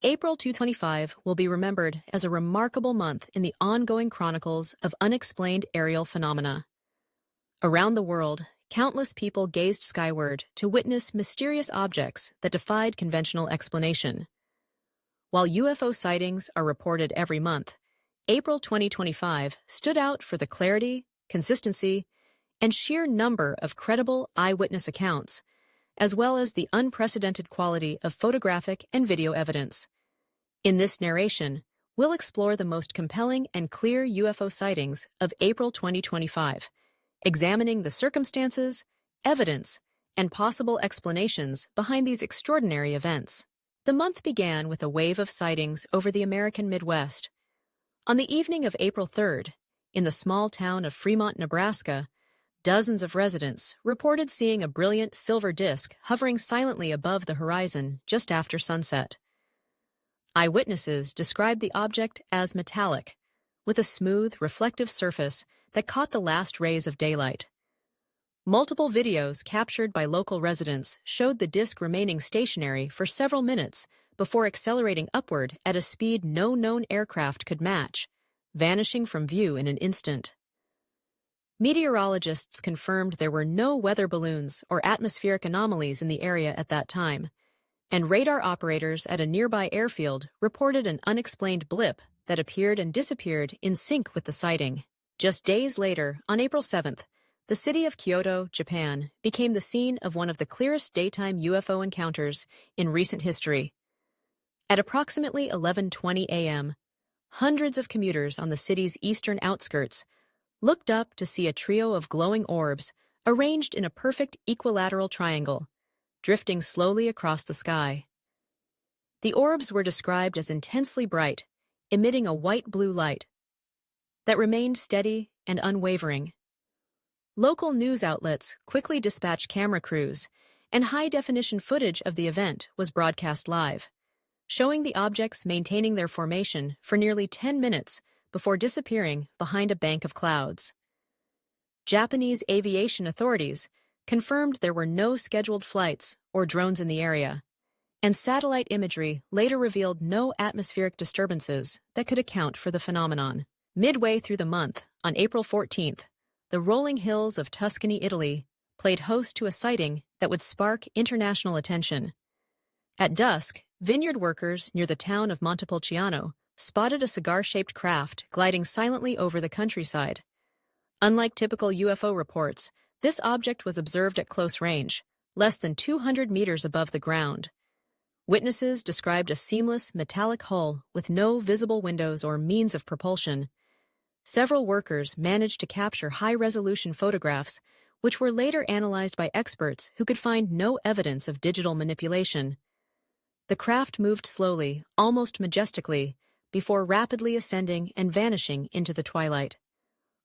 April 2025 will be remembered as a remarkable month in the ongoing chronicles of unexplained aerial phenomena. Around the world, countless people gazed skyward to witness mysterious objects that defied conventional explanation. While UFO sightings are reported every month, April 2025 stood out for the clarity, consistency, and sheer number of credible eyewitness accounts, as well as the unprecedented quality of photographic and video evidence. In this narration, we'll explore the most compelling and clear UFO sightings of April 2025, examining the circumstances, evidence, and possible explanations behind these extraordinary events. The month began with a wave of sightings over the American Midwest. On the evening of April 3rd, in the small town of Fremont, Nebraska, dozens of residents reported seeing a brilliant silver disk hovering silently above the horizon just after sunset. Eyewitnesses described the object as metallic, with a smooth, reflective surface that caught the last rays of daylight. Multiple videos captured by local residents showed the disk remaining stationary for several minutes before accelerating upward at a speed no known aircraft could match, vanishing from view in an instant. Meteorologists confirmed there were no weather balloons or atmospheric anomalies in the area at that time, and radar operators at a nearby airfield reported an unexplained blip that appeared and disappeared in sync with the sighting. Just days later, on April 7th, the city of Kyoto, Japan, became the scene of one of the clearest daytime UFO encounters in recent history. At approximately 11:20 a.m., hundreds of commuters on the city's eastern outskirts looked up to see a trio of glowing orbs arranged in a perfect equilateral triangle, drifting slowly across the sky. The orbs were described as intensely bright, emitting a white-blue light that remained steady and unwavering. Local news outlets quickly dispatched camera crews, and high-definition footage of the event was broadcast live, showing the objects maintaining their formation for nearly 10 minutes before disappearing behind a bank of clouds. Japanese aviation authorities confirmed there were no scheduled flights or drones in the area, and satellite imagery later revealed no atmospheric disturbances that could account for the phenomenon. Midway through the month, on April 14th, the rolling hills of Tuscany, Italy, played host to a sighting that would spark international attention. At dusk, vineyard workers near the town of Montepulciano spotted a cigar-shaped craft gliding silently over the countryside. Unlike typical UFO reports, this object was observed at close range, less than 200 meters above the ground. Witnesses described a seamless, metallic hull with no visible windows or means of propulsion. Several workers managed to capture high-resolution photographs, which were later analyzed by experts who could find no evidence of digital manipulation. The craft moved slowly, almost majestically, before rapidly ascending and vanishing into the twilight.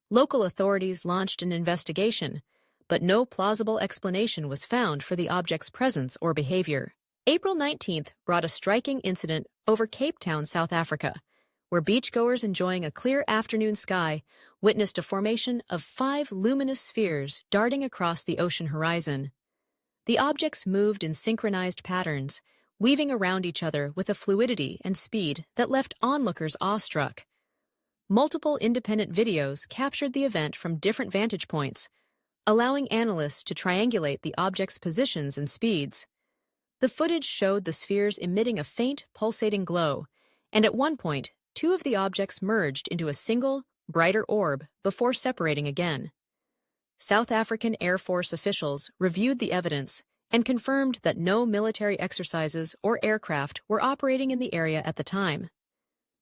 Local authorities launched an investigation, but no plausible explanation was found for the object's presence or behavior. April 19th brought a striking incident over Cape Town, South Africa, where beachgoers enjoying a clear afternoon sky witnessed a formation of 5 luminous spheres darting across the ocean horizon. The objects moved in synchronized patterns, weaving around each other with a fluidity and speed that left onlookers awestruck. Multiple independent videos captured the event from different vantage points, allowing analysts to triangulate the object's positions and speeds. The footage showed the spheres emitting a faint, pulsating glow, and at one point, 2 of the objects merged into a single, brighter orb before separating again. South African Air Force officials reviewed the evidence and confirmed that no military exercises or aircraft were operating in the area at the time.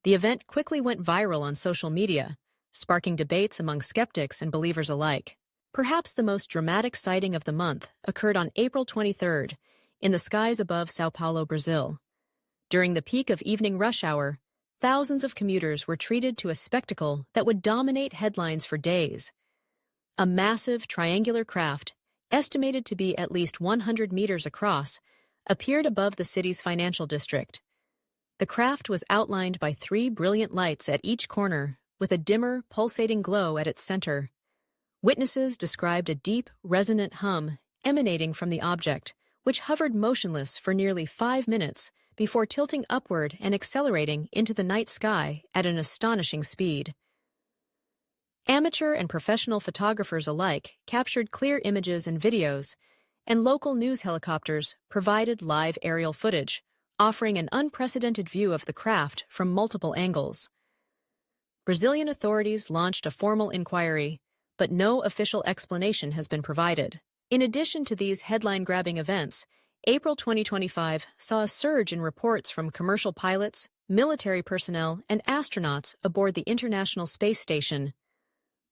The event quickly went viral on social media, sparking debates among skeptics and believers alike. Perhaps the most dramatic sighting of the month occurred on April 23rd, in the skies above São Paulo, Brazil. During the peak of evening rush hour, thousands of commuters were treated to a spectacle that would dominate headlines for days. A massive triangular craft, estimated to be at least 100 meters across, appeared above the city's financial district. The craft was outlined by 3 brilliant lights at each corner, with a dimmer, pulsating glow at its center. Witnesses described a deep, resonant hum emanating from the object, which hovered motionless for nearly 5 minutes before tilting upward and accelerating into the night sky at an astonishing speed. Amateur and professional photographers alike captured clear images and videos, and local news helicopters provided live aerial footage, offering an unprecedented view of the craft from multiple angles. Brazilian authorities launched a formal inquiry, but no official explanation has been provided. In addition to these headline-grabbing events, April 2025 saw a surge in reports from commercial pilots, military personnel, and astronauts aboard the International Space Station.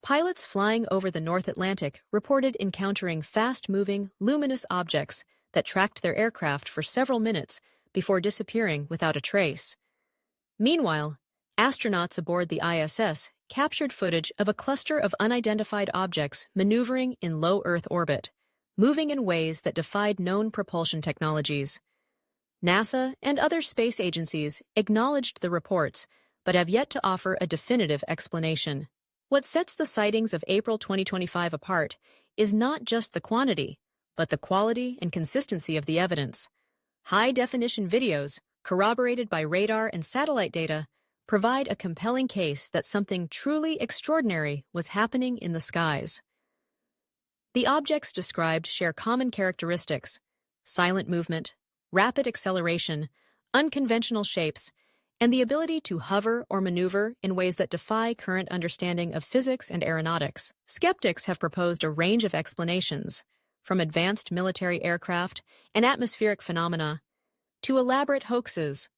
Pilots flying over the North Atlantic reported encountering fast-moving, luminous objects that tracked their aircraft for several minutes before disappearing without a trace. Meanwhile, astronauts aboard the ISS captured footage of a cluster of unidentified objects maneuvering in low Earth orbit, moving in ways that defied known propulsion technologies. NASA and other space agencies acknowledged the reports, but have yet to offer a definitive explanation. What sets the sightings of April 2025 apart is not just the quantity, but the quality and consistency of the evidence. High-definition videos, corroborated by radar and satellite data, provide a compelling case that something truly extraordinary was happening in the skies. The objects described share common characteristics: silent movement, rapid acceleration, unconventional shapes, and the ability to hover or maneuver in ways that defy current understanding of physics and aeronautics. Skeptics have proposed a range of explanations, from advanced military aircraft and atmospheric phenomena to elaborate hoaxes.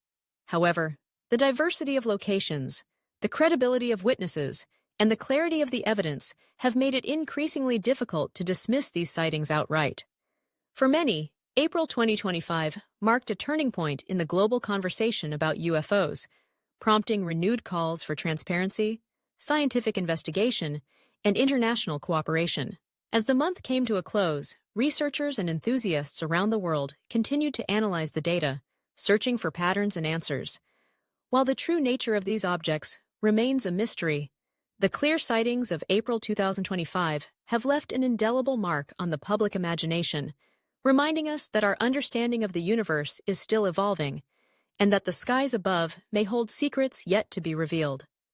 However, the diversity of locations, the credibility of witnesses, and the clarity of the evidence have made it increasingly difficult to dismiss these sightings outright. For many, April 2025 marked a turning point in the global conversation about UFOs, prompting renewed calls for transparency, scientific investigation, and international cooperation. As the month came to a close, researchers and enthusiasts around the world continued to analyze the data, searching for patterns and answers. While the true nature of these objects remains a mystery, the clear sightings of April 2025 have left an indelible mark on the public imagination, reminding us that our understanding of the universe is still evolving, and that the skies above may hold secrets yet to be revealed.